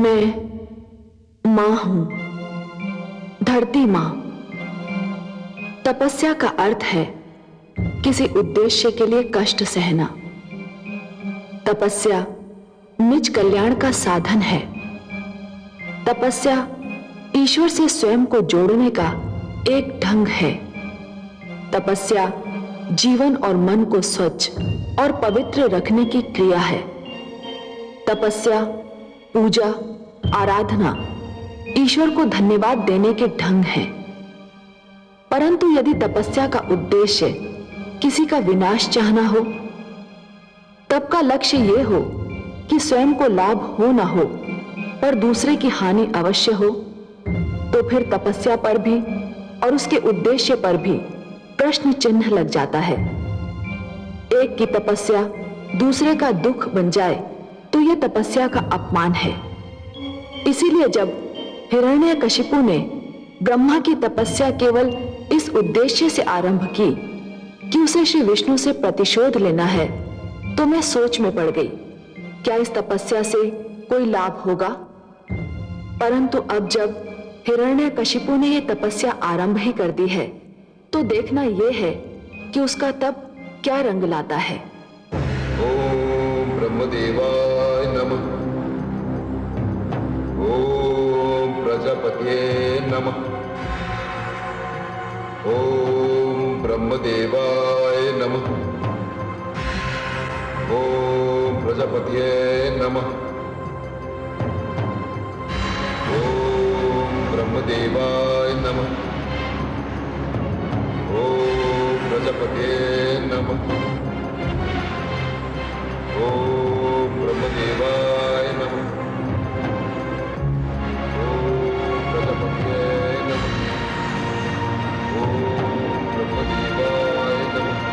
मैं मां हूं, धरती मां। तपस्या का अर्थ है किसी उद्देश्य के लिए कष्ट सहना। तपस्या निज कल्याण का साधन है। तपस्या ईश्वर से स्वयं को जोड़ने का एक ढंग है। तपस्या जीवन और मन को स्वच्छ और पवित्र रखने की क्रिया है। तपस्या पूजा, आराधना, ईश्वर को धन्यवाद देने के ढंग है। परंतु यदि तपस्या का उद्देश्य किसी का विनाश चाहना हो, तब का लक्ष्य यह हो कि स्वयं को लाभ हो ना हो पर दूसरे की हानि अवश्य हो, तो फिर तपस्या पर भी और उसके उद्देश्य पर भी प्रश्न चिन्ह लग जाता है। एक की तपस्या दूसरे का दुख बन जाए तो यह तपस्या का अपमान है। इसीलिए जब हिरण्यकशिपु ने ब्रह्मा की तपस्या केवल इस उद्देश्य से आरंभ की कि उसे श्री विष्णु से प्रतिशोध लेना है, तो मैं सोच में पड़ गई, क्या इस तपस्या से कोई लाभ होगा? परंतु अब जब हिरण्यकशिपु ने यह तपस्या आरंभ ही कर दी है, तो देखना यह है कि उसका तप क्या रंग लाता है। ओम ब्रह्मदेवाय नमः। ओम प्रजापतये नमः। ओम ब्रह्मदेवाय नमः। ओम प्रजापतये नमः। ओम ब्रह्मदेवाय नमः। ओम प्रजापतये नमः। ओम ब्रह्मदेवाय नमः। ओम प्रजापतये नमः। ओम ब्रह्मदेवाय नमः।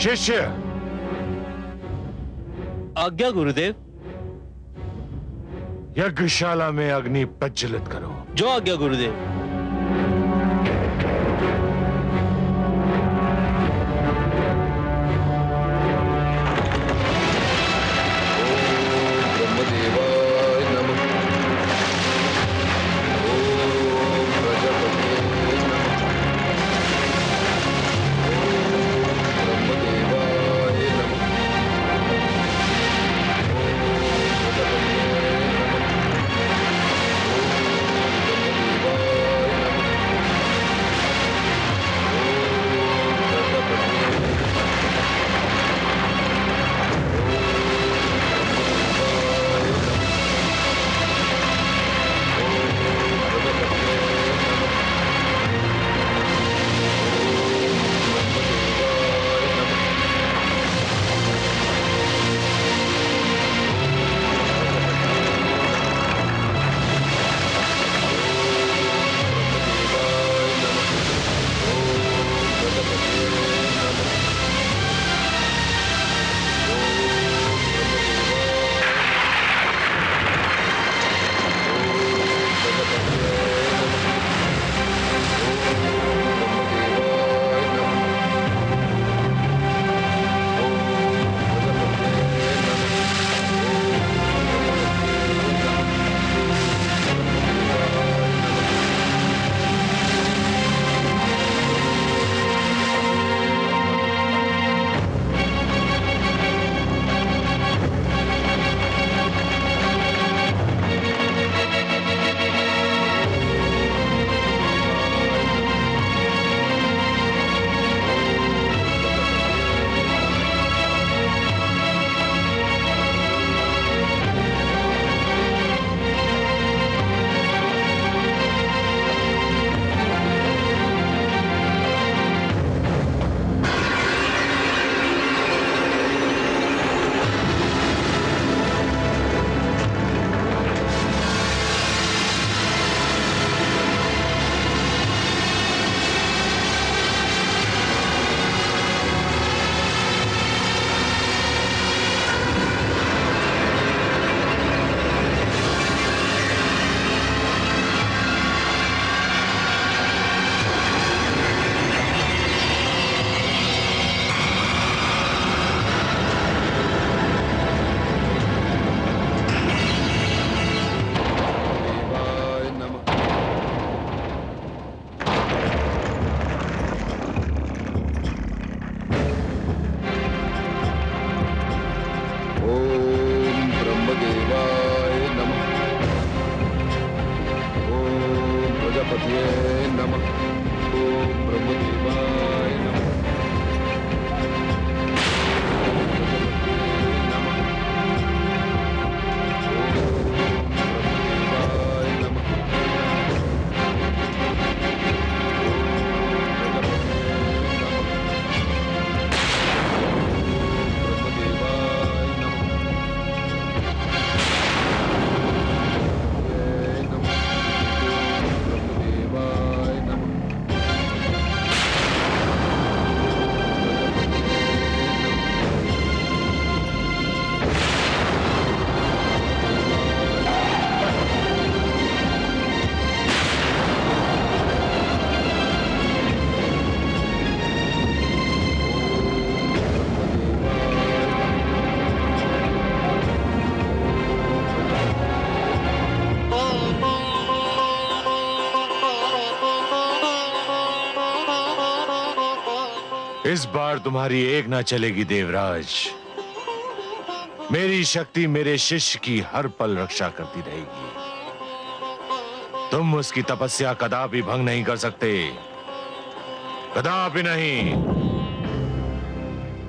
शिष्य। आज्ञा गुरुदेव। यज्ञशाला में अग्नि प्रज्वलित करो। जो आज्ञा गुरुदेव। इस बार तुम्हारी एक ना चलेगी देवराज। मेरी शक्ति मेरे शिष्य की हर पल रक्षा करती रहेगी। तुम उसकी तपस्या कदापि भंग नहीं कर सकते, कदापि नहीं।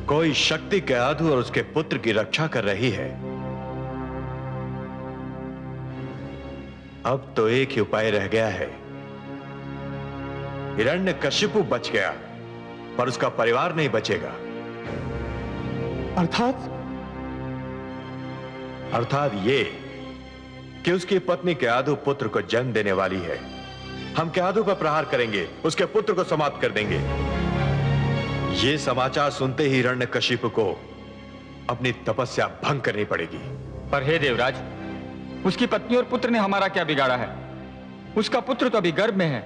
कोई शक्ति के आधु और उसके पुत्र की रक्षा कर रही है। अब तो एक ही उपाय रह गया है। हिरण्यकशिपु बच गया, पर उसका परिवार नहीं बचेगा। अर्थात ये कि उसकी पत्नी केआदु पुत्र को जन्म देने वाली है। हम केआदु पर प्रहार करेंगे, उसके पुत्र को समाप्त कर देंगे। ये समाचार सुनते ही हिरण्यकशिपु को अपनी तपस्या भंग करनी पड़ेगी। पर हे देवराज, उसकी पत्नी और पुत्र ने हमारा क्या बिगाड़ा है? उसका पुत्र तो अभी गर्भ में है,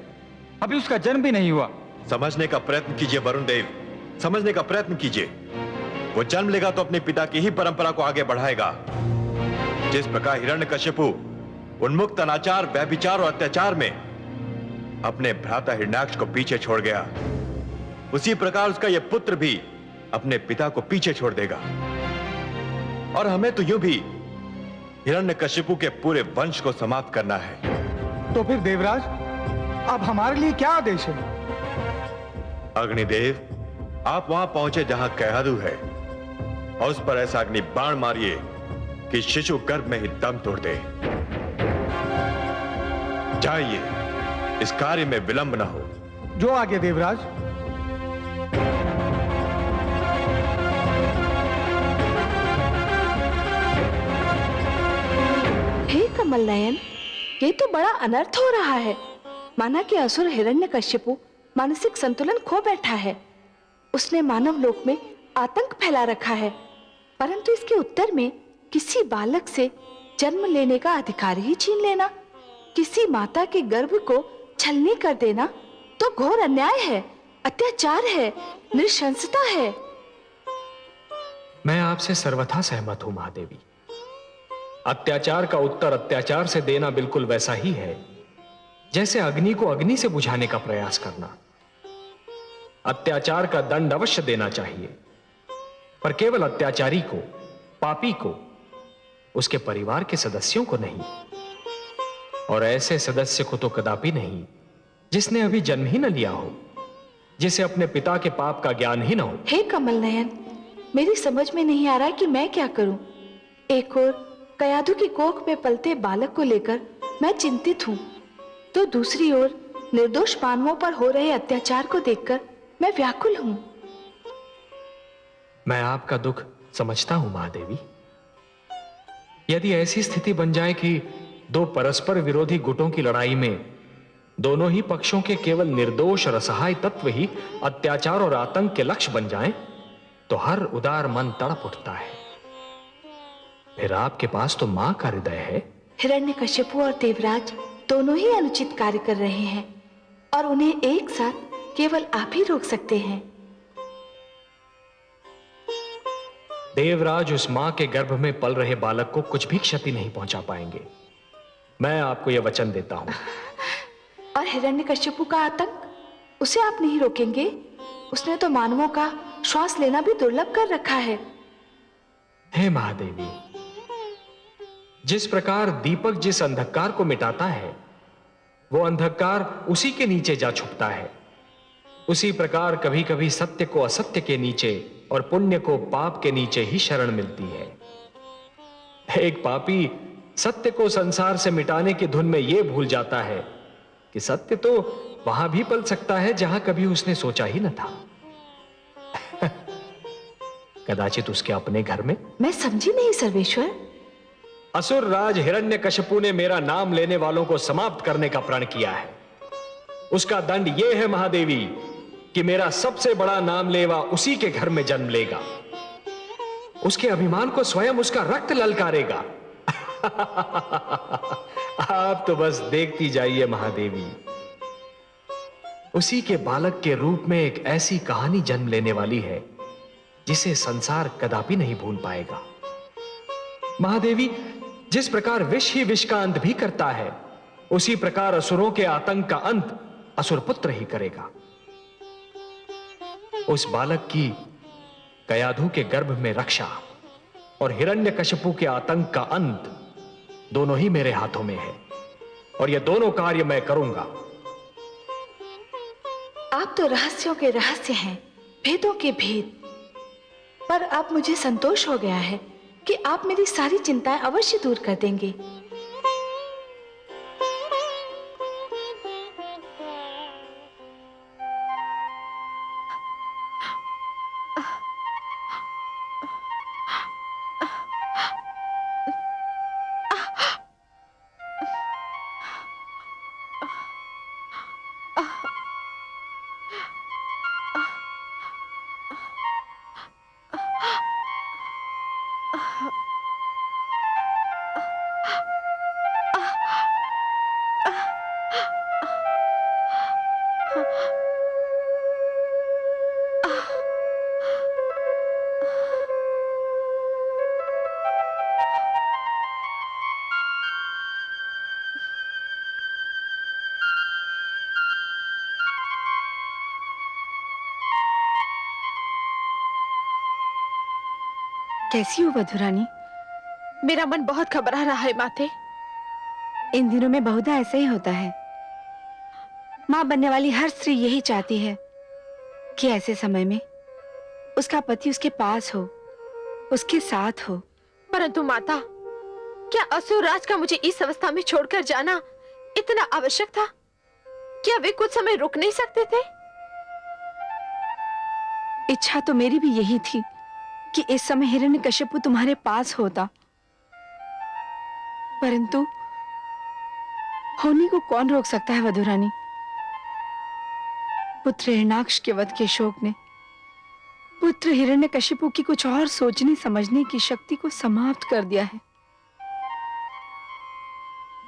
अभी उसका जन्म भी नहीं हुआ। समझने का प्रयत्न कीजिए वरुण देव, समझने का प्रयत्न कीजिए। वो जन्म लेगा तो अपने पिता की ही परंपरा को आगे बढ़ाएगा। जिस प्रकार हिरण्यकशिपु उन्मुक्त अनाचार, व्यभिचार और अत्याचार में अपने भ्राता हिरण्याक्ष को पीछे छोड़ गया, उसी प्रकार उसका यह पुत्र भी अपने पिता को पीछे छोड़ देगा। और हमें तो यूं भी हिरण्यकशिपु के पूरे वंश को समाप्त करना है। तो फिर देवराज, अब हमारे लिए क्या आदेश है? अग्निदेव, आप वहां पहुंचे जहां केआदु है और उस पर ऐसा अग्नि बाण मारिए कि शिशु गर्भ में ही दम तोड़ दे। जाइए, इस कार्य में विलंब न हो। जो आगे देवराज। हे कमल नयन, ये तो बड़ा अनर्थ हो रहा है। माना कि असुर हिरण्यकशिपु मानसिक संतुलन खो बैठा है। उसने मानव लोक में आतंक फैला रखा है, परंतु इसके उत्तर में किसी बालक से जन्म लेने का अधिकार ही छीन लेना, किसी माता के गर्भ को छलनी कर देना तो घोर अन्याय है, अत्याचार है, नृशंसता है। मैं आपसे सर्वथा सहमत हूं महादेवी। अत्याचार का उत्तर अत्याचार से देना बिल्कुल वैसा ही है जैसे अग्नि को अग्नि से बुझाने का प्रयास करना। अत्याचार का दंड अवश्य देना चाहिए, पर केवल अत्याचारी को, पापी को, उसके परिवार के सदस्यों को नहीं। और ऐसे सदस्य को तो कदापि नहीं जिसने अभी जन्म ही न लिया हो, जिसे अपने पिता के पाप का ज्ञान ही न हो। हे कमल नयन, मेरी समझ में नहीं आ रहा कि मैं क्या करूं। एक और केआदु की कोख में पलते बालक को लेकर मैं चिंतित हूं, तो दूसरी ओर निर्दोष मानवों पर हो रहे अत्याचार को देखकर मैं व्याकुल हूं। मैं आपका दुख समझता हूं महादेवी। यदि ऐसी स्थिति बन जाए कि दो परस्पर विरोधी गुटों की लड़ाई में दोनों ही पक्षों के केवल निर्दोष और असहाय तत्व ही अत्याचार और आतंक के लक्ष्य बन जाएं, तो हर उदार मन तड़प उठता है। फिर आपके पास तो मां का हृदय है। हिरण्यकशिपु और देवराज दोनों ही अनुचित कार्य कर रहे हैं और उन्हें एक साथ केवल आप ही रोक सकते हैं। देवराज उस मां के गर्भ में पल रहे बालक को कुछ भी क्षति नहीं पहुंचा पाएंगे। मैं आपको यह वचन देता हूं। और हिरण्यकशिपु का आतंक, उसे आप नहीं रोकेंगे? उसने तो मानवों का श्वास लेना भी दुर्लभ कर रखा है। हे महादेवी, जिस प्रकार दीपक जिस अंधकार को मिटाता है, वो अंधकार उसी के नीचे जा छुपता है, उसी प्रकार कभी कभी सत्य को असत्य के नीचे और पुण्य को पाप के नीचे ही शरण मिलती है। एक पापी सत्य को संसार से मिटाने की धुन में यह भूल जाता है कि सत्य तो वहां भी पल सकता है जहां कभी उसने सोचा ही न था। कदाचित उसके अपने घर में। मैं समझी नहीं सर्वेश्वर। असुर राज हिरण्यकशिपु ने मेरा नाम लेने वालों को समाप्त करने का प्रण किया है। उसका दंड यह है महादेवी कि मेरा सबसे बड़ा नाम लेवा उसी के घर में जन्म लेगा, उसके अभिमान को स्वयं उसका रक्त ललकारेगा। आप तो बस देखती जाइए महादेवी, उसी के बालक के रूप में एक ऐसी कहानी जन्म लेने वाली है जिसे संसार कदापि नहीं भूल पाएगा। महादेवी, जिस प्रकार विष ही विष का अंत भी करता है, उसी प्रकार असुरों के आतंक का अंत असुर पुत्र ही करेगा। उस बालक की कयाधु के गर्भ में रक्षा और हिरण्यकशिपु के आतंक का अंत दोनों ही मेरे हाथों में है, और ये दोनों कार्य मैं करूंगा। आप तो रहस्यों के रहस्य हैं, भेदों के भेद। पर अब मुझे संतोष हो गया है कि आप मेरी सारी चिंताएं अवश्य दूर कर देंगे। कैसी हो वधुरानी? मेरा मन बहुत घबरा रहा है माते। इन दिनों में बहुधा ऐसा ही होता है। मां बनने वाली हर स्त्री यही चाहती है कि ऐसे समय में उसका पति उसके पास हो, उसके साथ हो। परंतु माता, क्या असुरराज का मुझे इस अवस्था में छोड़कर जाना इतना आवश्यक था? क्या वे कुछ समय रुक नहीं सकते थे? इच्छा तो मेरी भी यही थी कि इस समय हिरण्यकशिपु तुम्हारे पास होता, परंतु होने को कौन रोक सकता है वधुरानी? पुत्र हिरण्याक्ष के वध के शोक ने पुत्र हिरण्यकशिपु की कुछ और सोचने समझने की शक्ति को समाप्त कर दिया है।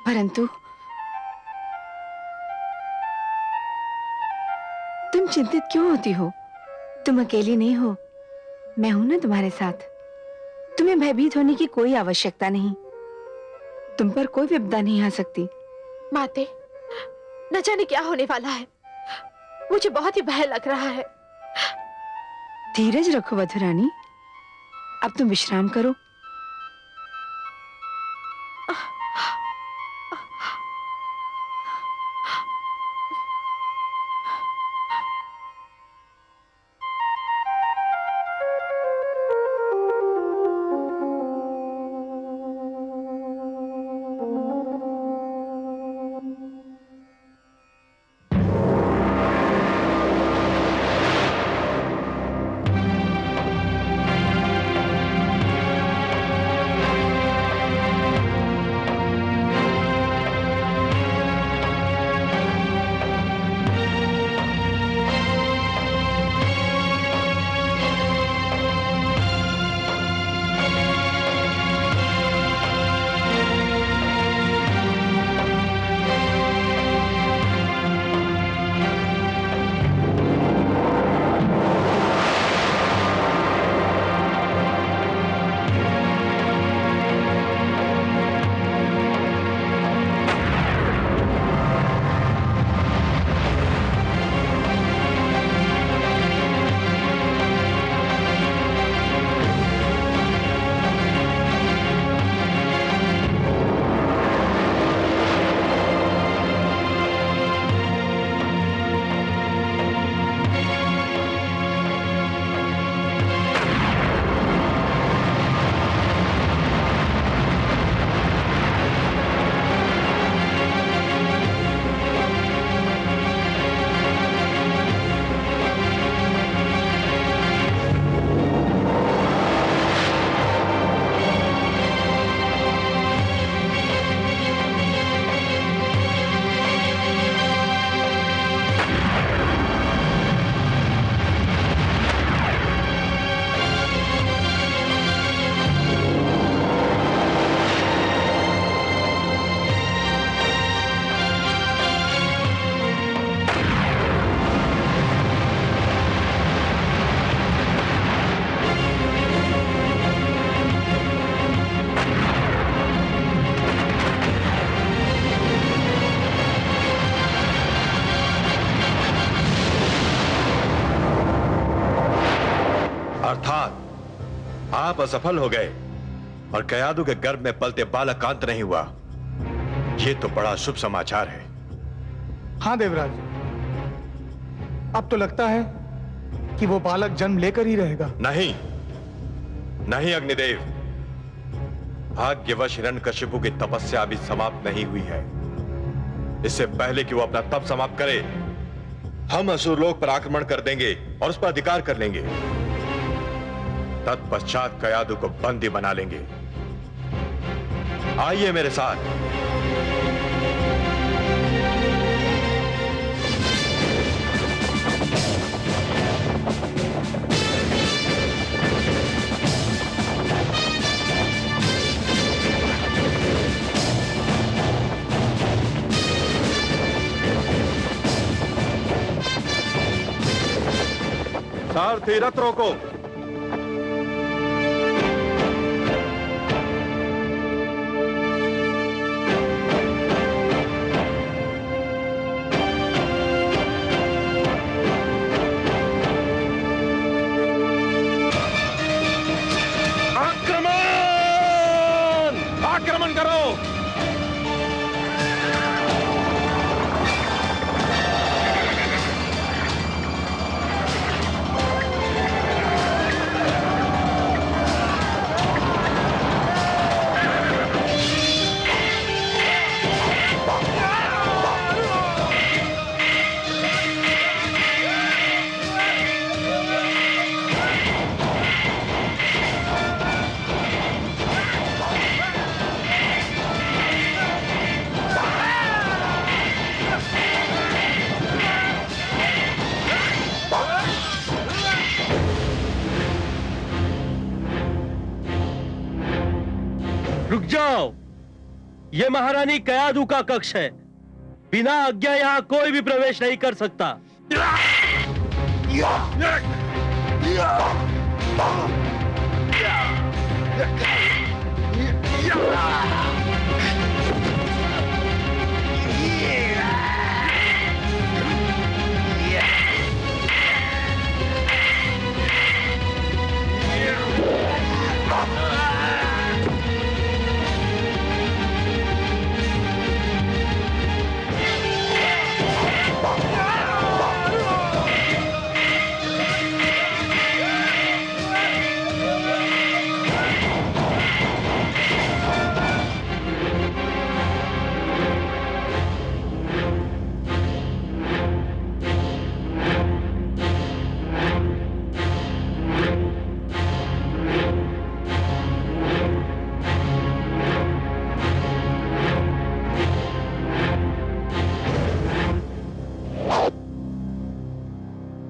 परंतु तुम चिंतित क्यों होती हो? तुम अकेली नहीं हो, मैं हूं ना तुम्हारे साथ। तुम्हें भयभीत होने की कोई आवश्यकता नहीं। तुम पर कोई विपदा नहीं आ सकती। माते, न जाने क्या होने वाला है। मुझे बहुत ही भय लग रहा है। धीरज रखो वधुरानी, अब तुम विश्राम करो। आप असफल हो गए और कयादू के गर्भ में पलते बालक का अंत नहीं हुआ, ये तो बड़ा शुभ समाचार है। हाँ देवराज, अब तो लगता है कि वो बालक जन्म लेकर ही रहेगा। नहीं नहीं अग्निदेव, भाग्यवश हिरण्यकशिपु की तपस्या अभी समाप्त नहीं हुई है। इससे पहले कि वो अपना तप समाप्त करे, हम असुरलोक पर आक्रमण कर देंगे और उस पर अधिकार कर लेंगे। तत्पश्चात कयादू को बंदी बना लेंगे। आइए मेरे साथ। सारथी रथ रोको। आक्रमण करो। रुक जाओ, ये महारानी कयादू का कक्ष है। बिना आज्ञा यहां कोई भी प्रवेश नहीं कर सकता।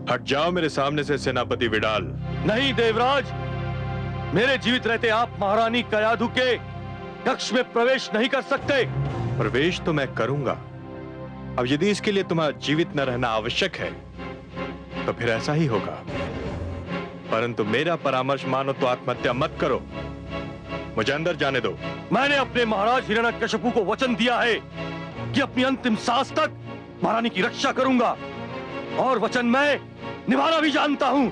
हट जाओ मेरे सामने से सेनापति विडाल। नहीं देवराज, मेरे जीवित रहते आप महारानी कयादू के कक्ष में प्रवेश नहीं कर सकते। प्रवेश तो मैं करूंगा। अब यदि इसके लिए तुम्हारा जीवित न रहना आवश्यक है तो फिर ऐसा ही होगा, परंतु मेरा परामर्श मानो तो आत्महत्या मत करो। मुझे अंदर जाने दो। मैंने अपने महाराज हिरण्यकशिपु को वचन दिया है कि अपनी अंतिम सांस तक महारानी की रक्षा करूंगा, और वचन मैं निभाना भी जानता हूं।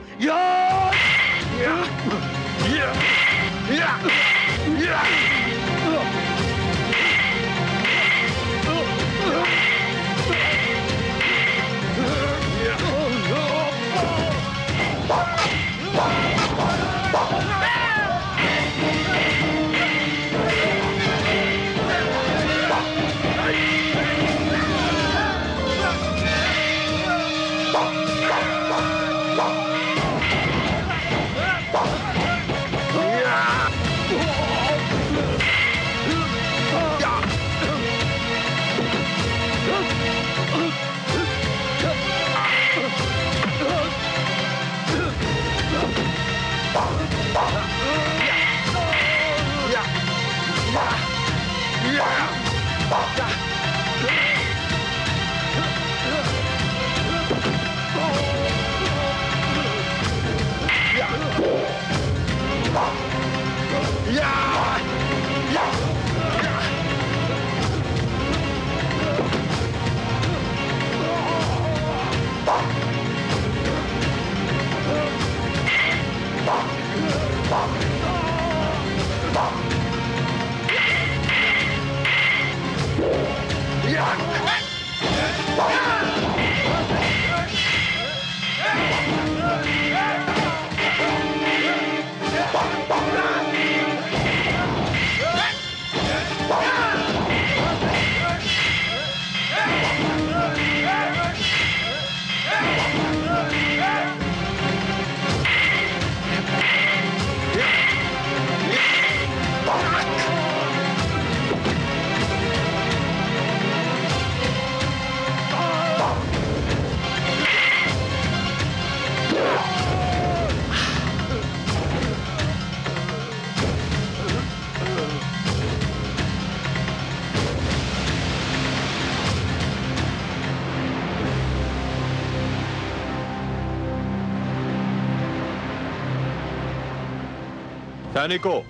वैज्ञानिकों,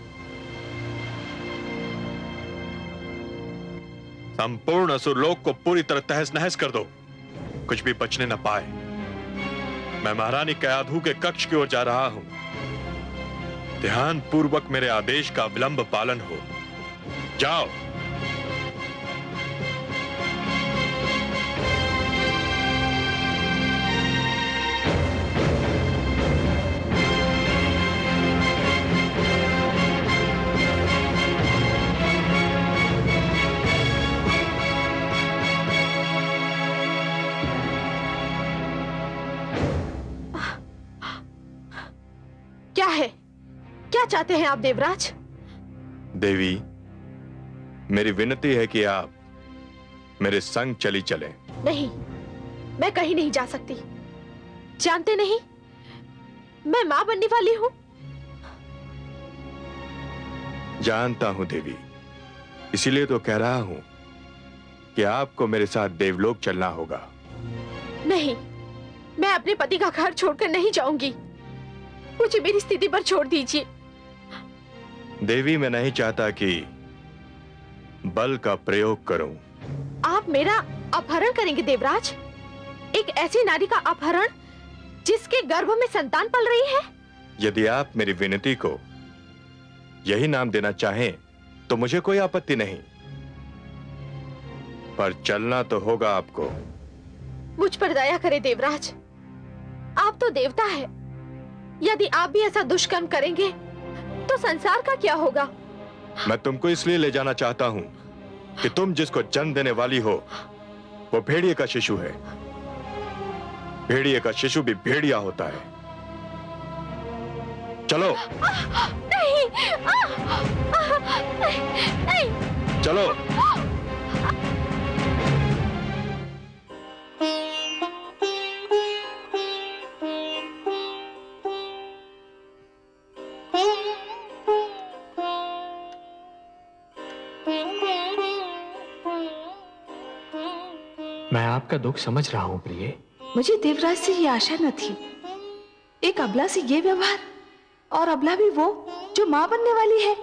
संपूर्ण असुरलोक को पूरी तरह तहस नहस कर दो, कुछ भी बचने न पाए। मैं महारानी कयाधु के कक्ष की ओर जा रहा हूं। ध्यान पूर्वक मेरे आदेश का विलंब पालन हो। जाओ। क्या है? क्या चाहते हैं आप देवराज? देवी, मेरी विनती है कि आप मेरे संग चली चलें। नहीं, मैं कहीं नहीं जा सकती। जानते नहीं, मैं मां बनने वाली हूं। जानता हूं देवी, इसीलिए तो कह रहा हूं कि आपको मेरे साथ देवलोक चलना होगा। नहीं, मैं अपने पति का घर छोड़कर नहीं जाऊंगी। मुझे मेरी स्थिति पर छोड़ दीजिए। देवी, मैं नहीं चाहता कि बल का प्रयोग करूं। आप मेरा अपहरण करेंगे देवराज? एक ऐसी नारी का अपहरण जिसके गर्भ में संतान पल रही है? यदि आप मेरी विनती को यही नाम देना चाहें तो मुझे कोई आपत्ति नहीं, पर चलना तो होगा आपको। मुझ पर दया करे देवराज, आप तो देवता है। यदि आप भी ऐसा दुष्कर्म करेंगे तो संसार का क्या होगा? मैं तुमको इसलिए ले जाना चाहता हूं कि तुम जिसको जन्म देने वाली हो वो भेड़िए का शिशु है। भेड़िए का शिशु भी भेड़िया होता है। चलो। नहीं, नहीं। चलो। मैं आपका दुख समझ रहा हूं प्रिय। मुझे देवराज से ये आशा न थी। एक अबला से ये व्यवहार, और अबला भी वो जो मां बनने वाली है।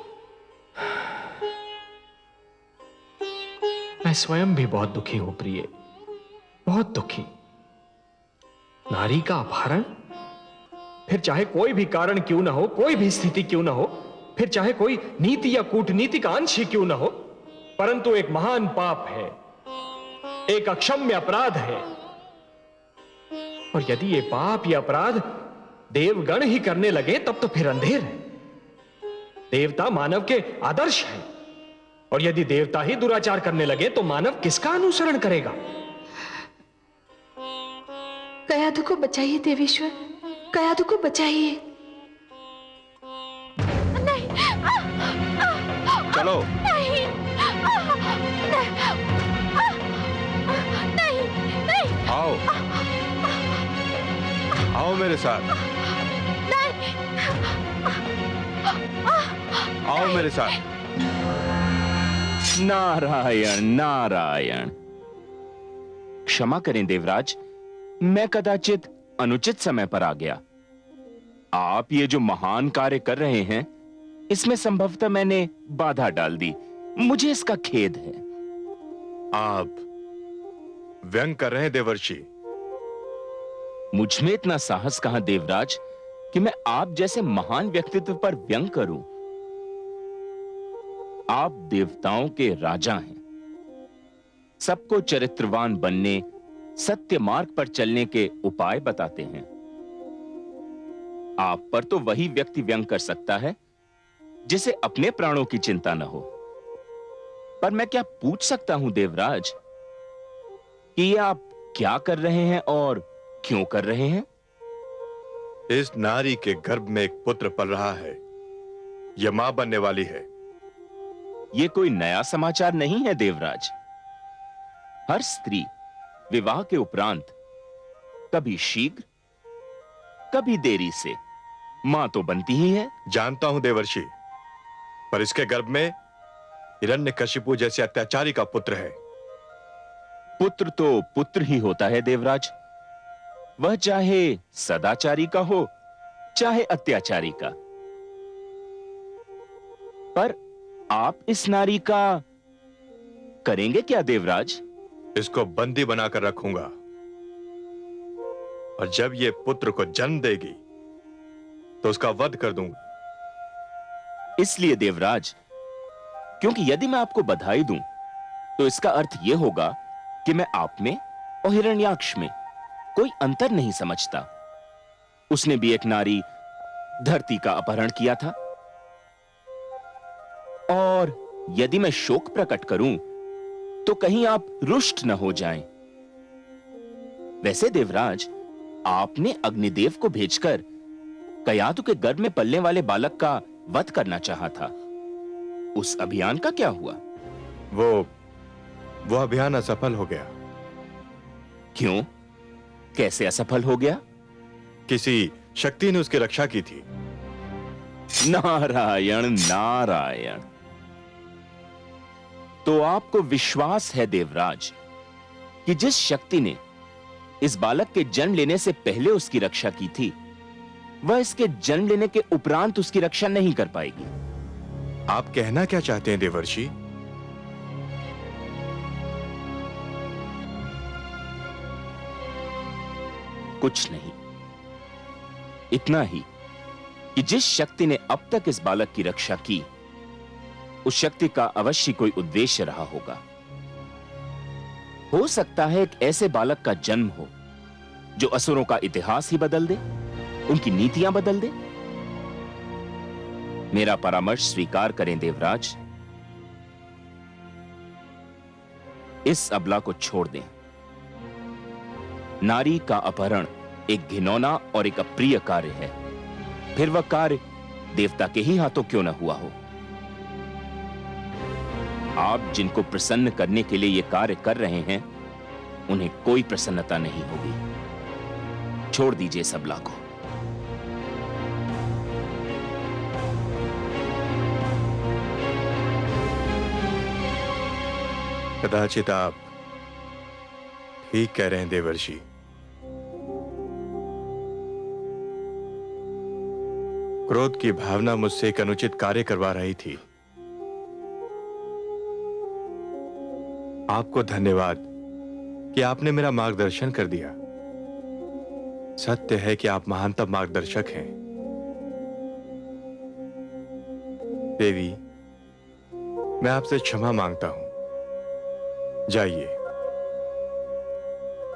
मैं स्वयं भी बहुत दुखी हूं प्रिय, बहुत दुखी। नारी का अपहरण, फिर चाहे कोई भी कारण क्यों ना हो, कोई भी स्थिति क्यों ना हो, फिर चाहे कोई नीति या कूटनीति का अंश ही क्यों ना हो, परंतु एक महान पाप है, एक अक्षम्य अपराध है। और यदि ये पाप या अपराध देवगण ही करने लगे तब तो फिर अंधेर है। देवता मानव के आदर्श हैं, और यदि देवता ही दुराचार करने लगे तो मानव किसका अनुसरण करेगा? कयाधु को बचाइए देवेश्वर, कयाधु को बचाइए। नहीं, चलो। नहीं, नहीं, नहीं। आओ, आओ मेरे साथ। आओ मेरे साथ। नारायण नारायण। क्षमा करें देवराज, मैं कदाचित अनुचित समय पर आ गया। आप ये जो महान कार्य कर रहे हैं, इसमें संभवतः मैंने बाधा डाल दी। मुझे इसका खेद है। आप व्यंग कर रहे हैं देवर्षि। मुझ में इतना साहस कहां देवराज कि मैं आप जैसे महान व्यक्तित्व पर व्यंग करूं। आप देवताओं के राजा हैं, सबको चरित्रवान बनने, सत्य मार्ग पर चलने के उपाय बताते हैं। आप पर तो वही व्यक्ति व्यंग कर सकता है जिसे अपने प्राणों की चिंता न हो। पर मैं क्या पूछ सकता हूं देवराज कि ये आप क्या कर रहे हैं और क्यों कर रहे हैं? इस नारी के गर्भ में एक पुत्र पल रहा है। यह मां बनने वाली है। ये कोई नया समाचार नहीं है देवराज। हर स्त्री विवाह के उपरांत कभी शीघ्र कभी देरी से मां तो बनती ही है। जानता हूं देवर्षि, पर इसके गर्भ में हिरण्यकशिपु जैसे अत्याचारी का पुत्र है। पुत्र तो पुत्र ही होता है देवराज, वह चाहे सदाचारी का हो चाहे अत्याचारी का। आप इस नारी का करेंगे क्या देवराज? इसको बंदी बनाकर रखूंगा और जब ये पुत्र को जन्म देगी तो उसका वध कर दूंगा। इसलिए देवराज, क्योंकि यदि मैं आपको बधाई दूं तो इसका अर्थ यह होगा कि मैं आप में और हिरण्याक्ष में कोई अंतर नहीं समझता। उसने भी एक नारी धरती का अपहरण किया था। और यदि मैं शोक प्रकट करूं तो कहीं आप रुष्ट न हो जाएं। वैसे देवराज, आपने अग्निदेव को भेजकर कयाधु के गर्भ में पलने वाले बालक का वध करना चाहा था। उस अभियान का क्या हुआ? वो अभियान असफल हो गया। क्यों? कैसे असफल हो गया? किसी शक्ति ने उसकी रक्षा की थी। नारायण नारायण। तो आपको विश्वास है देवराज कि जिस शक्ति ने इस बालक के जन्म लेने से पहले उसकी रक्षा की थी, वह इसके जन्म लेने के उपरांत उसकी रक्षा नहीं कर पाएगी। आप कहना क्या चाहते हैं देवर्षि? कुछ नहीं, इतना ही कि जिस शक्ति ने अब तक इस बालक की रक्षा की, उस शक्ति का अवश्य कोई उद्देश्य रहा होगा। हो सकता है एक ऐसे बालक का जन्म हो जो असुरों का इतिहास ही बदल दे, उनकी नीतियां बदल दे। मेरा परामर्श स्वीकार करें देवराज, इस अबला को छोड़ दें। नारी का अपहरण एक घिनौना और एक अप्रिय कार्य है, फिर वह कार्य देवता के ही हाथों क्यों न हुआ हो। आप जिनको प्रसन्न करने के लिए यह कार्य कर रहे हैं, उन्हें कोई प्रसन्नता नहीं होगी। छोड़ दीजिए इस अबला को। कदाचित आप ठीक कह रहे हैं देवर्षि। क्रोध की भावना मुझसे एक अनुचित कार्य करवा रही थी। आपको धन्यवाद कि आपने मेरा मार्गदर्शन कर दिया। सत्य है कि आप महानतम मार्गदर्शक हैं। देवी, मैं आपसे क्षमा मांगता हूं। जाइए,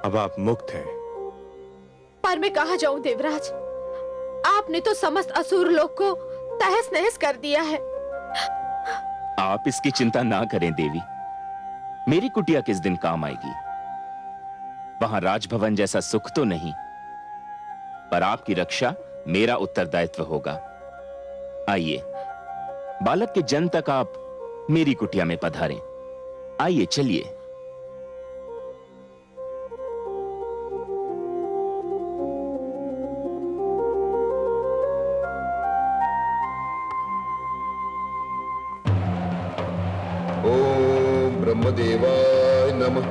अब आप मुक्त हैं। पर मैं कहां जाऊं देवराज? आपने तो समस्त असुर लोक को तहस नहस कर दिया है। आप इसकी चिंता ना करें देवी। मेरी कुटिया किस दिन काम आएगी। वहां राजभवन जैसा सुख तो नहीं, पर आपकी रक्षा मेरा उत्तरदायित्व होगा। आइए, बालक के जन्म तक आप मेरी कुटिया में पधारें। आइए, चलिए। ओम ब्रह्मदेवाय नमः।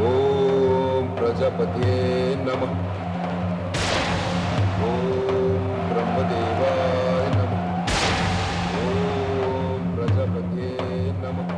ओम प्रजापते नमः। ओम ब्रह्मदेवाय नमः। ओम प्रजापते नमः।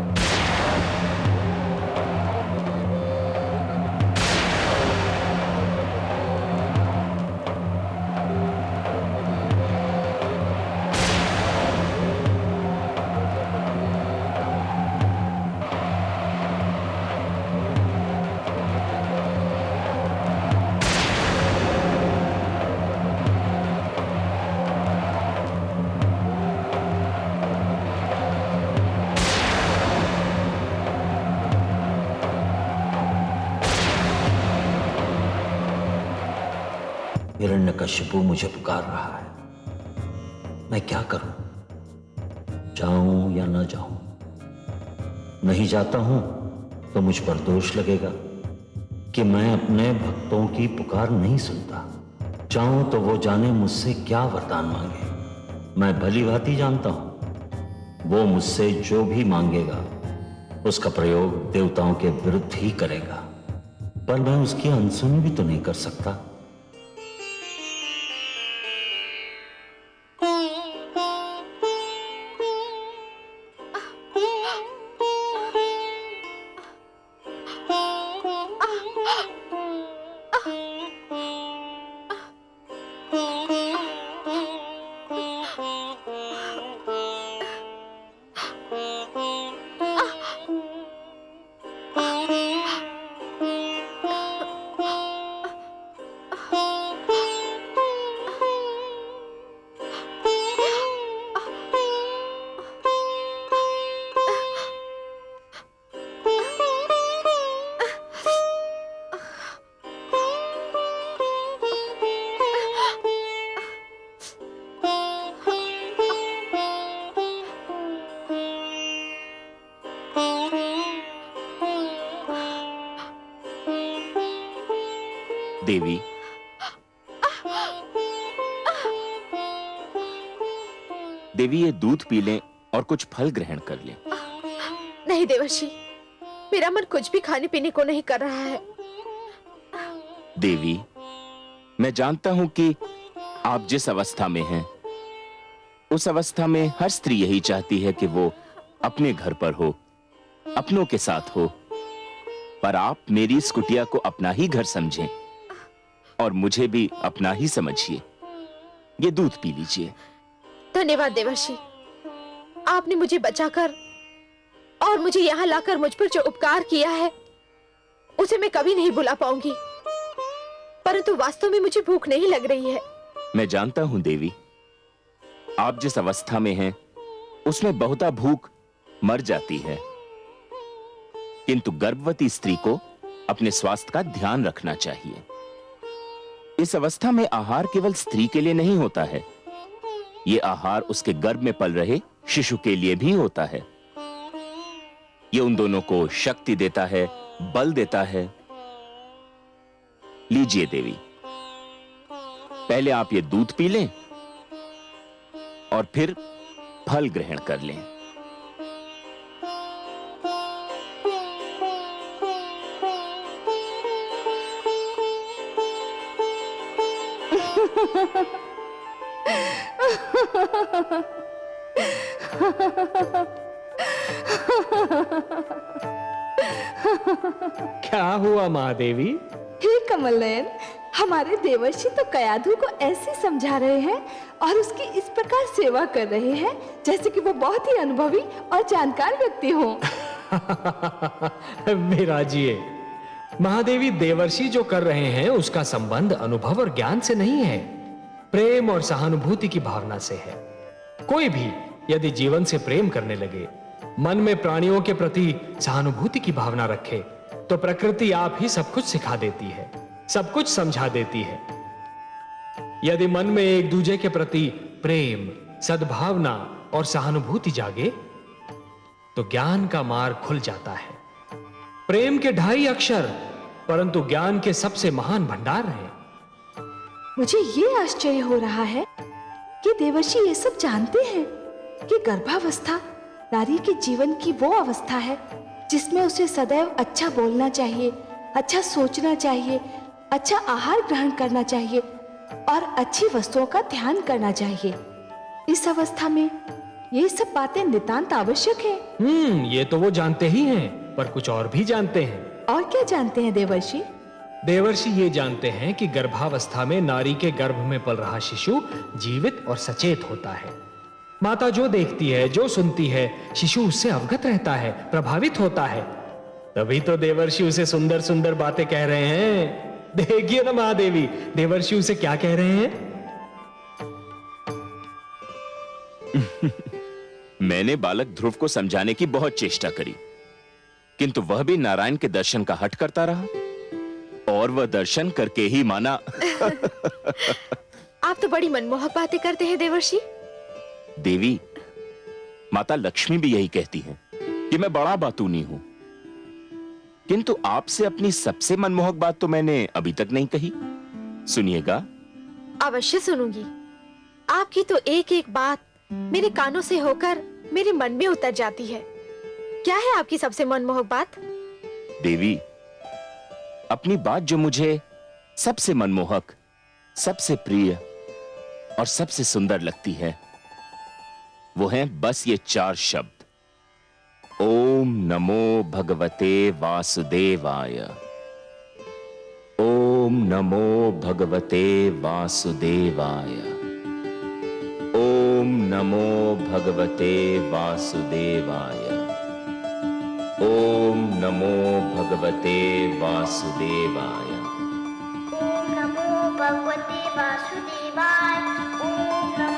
हिरण्यकशिपु मुझे पुकार रहा है। मैं क्या करूं? जाऊं या न जाऊं? नहीं जाता हूं तो मुझ पर दोष लगेगा कि मैं अपने भक्तों की पुकार नहीं सुनता। चाहूं तो वो जाने मुझसे क्या वरदान मांगे। मैं भली भांति जानता हूं वो मुझसे जो भी मांगेगा उसका प्रयोग देवताओं के विरुद्ध ही करेगा, पर मैं उसकी अनसुनी भी तो नहीं कर सकता। देवी, देवी ये दूध पी लें और कुछ फल ग्रहण कर लें। नहीं देवर्षि, मेरा मन कुछ भी खाने पीने को नहीं कर रहा है। देवी, मैं जानता हूं कि आप जिस अवस्था में हैं, उस अवस्था में हर स्त्री यही चाहती है कि वो अपने घर पर हो, अपनों के साथ हो। पर आप मेरी इस कुटिया को अपना ही घर समझें और मुझे भी अपना ही समझिए। ये दूध पी लीजिए। धन्यवाद देवर्षि, आपने मुझे बचाकर और मुझे यहाँ लाकर मुझ पर जो उपकार किया है उसे मैं कभी नहीं भुला पाऊंगी। परंतु वास्तव में मुझे भूख नहीं लग रही है। मैं जानता हूं देवी, आप जिस अवस्था में हैं उसमें बहुता भूख मर जाती है, किंतु गर्भवती स्त्री को अपने स्वास्थ्य का ध्यान रखना चाहिए। इस अवस्था में आहार केवल स्त्री के लिए नहीं होता है, ये आहार उसके गर्भ में पल रहे शिशु के लिए भी होता है। ये उन दोनों को शक्ति देता है, बल देता है। लीजिए देवी, पहले आप ये दूध पी लें और फिर फल ग्रहण कर लें। क्या हुआ महादेवी? हे कमल नयन, हमारे देवर्षि तो कयाधु को ऐसे समझा रहे हैं और उसकी इस प्रकार सेवा कर रहे हैं जैसे कि वो बहुत ही अनुभवी और जानकार व्यक्ति हो। विराजिए, महादेवी देवर्षि जो कर रहे हैं उसका संबंध अनुभव और ज्ञान से नहीं है, प्रेम और सहानुभूति की भावना से है। कोई भी यदि जीवन से प्रेम करने लगे, मन में प्राणियों के प्रति सहानुभूति की भावना रखे, तो प्रकृति आप ही सब कुछ सिखा देती है, सब कुछ समझा देती है। यदि मन में एक दूसरे के प्रति प्रेम, सद्भावना और सहानुभूति जागे, तो ज्ञान का मार्ग खुल जाता है। प्रेम के 2.5 अक्षर, परंतु ज्ञान के सबसे महान भंडार हैं। मुझे ये आश्चर्य हो रहा है कि देवर्षि ये सब जानते हैं कि गर्भावस्था नारी के जीवन की वो अवस्था है जिसमें उसे सदैव अच्छा बोलना चाहिए, अच्छा सोचना चाहिए, अच्छा आहार ग्रहण करना चाहिए और अच्छी वस्तुओं का ध्यान करना चाहिए। इस अवस्था में ये सब बातें नितांत आवश्यक है। ये तो वो जानते ही हैं, पर कुछ और भी जानते हैं। और क्या जानते हैं देवर्षि? देवर्षि ये जानते हैं कि गर्भावस्था में नारी के गर्भ में पल रहा शिशु जीवित और सचेत होता है। माता जो देखती है, जो सुनती है, शिशु उससे अवगत रहता है, प्रभावित होता है। तभी तो देवर्षि उसे सुंदर सुंदर बातें कह रहे हैं। देखिए ना महादेवी, देवर्षि उसे क्या कह रहे हैं। मैंने बालक ध्रुव को समझाने की बहुत चेष्टा करी, किंतु वह भी नारायण के दर्शन का हठ करता रहा और वह दर्शन करके ही माना। आप तो बड़ी मनमोहक बातें करते हैं देवर्षि। देवी, माता लक्ष्मी भी यही कहती हैं कि मैं बड़ा बातूनी हूं, किंतु आपसे अपनी सबसे मनमोहक बात तो मैंने अभी तक नहीं कही। सुनिएगा। अवश्य सुनूंगी। आपकी तो एक एक बात मेरे कानों से होकर मेरे मन में उतर जाती है। क्या है आपकी सबसे मनमोहक बात? देवी, अपनी बात जो मुझे सबसे मनमोहक, सबसे प्रिय और सबसे सुंदर लगती है, वो हैं बस ये 4 शब्द। ओम नमो भगवते वासुदेवाय। ओम नमो भगवते वासुदेवाय। ओम नमो भगवते वासुदेवाय। ओम नमो भगवते वासुदेवाय। ओम नमो भगवते वासुदेवाय। ओम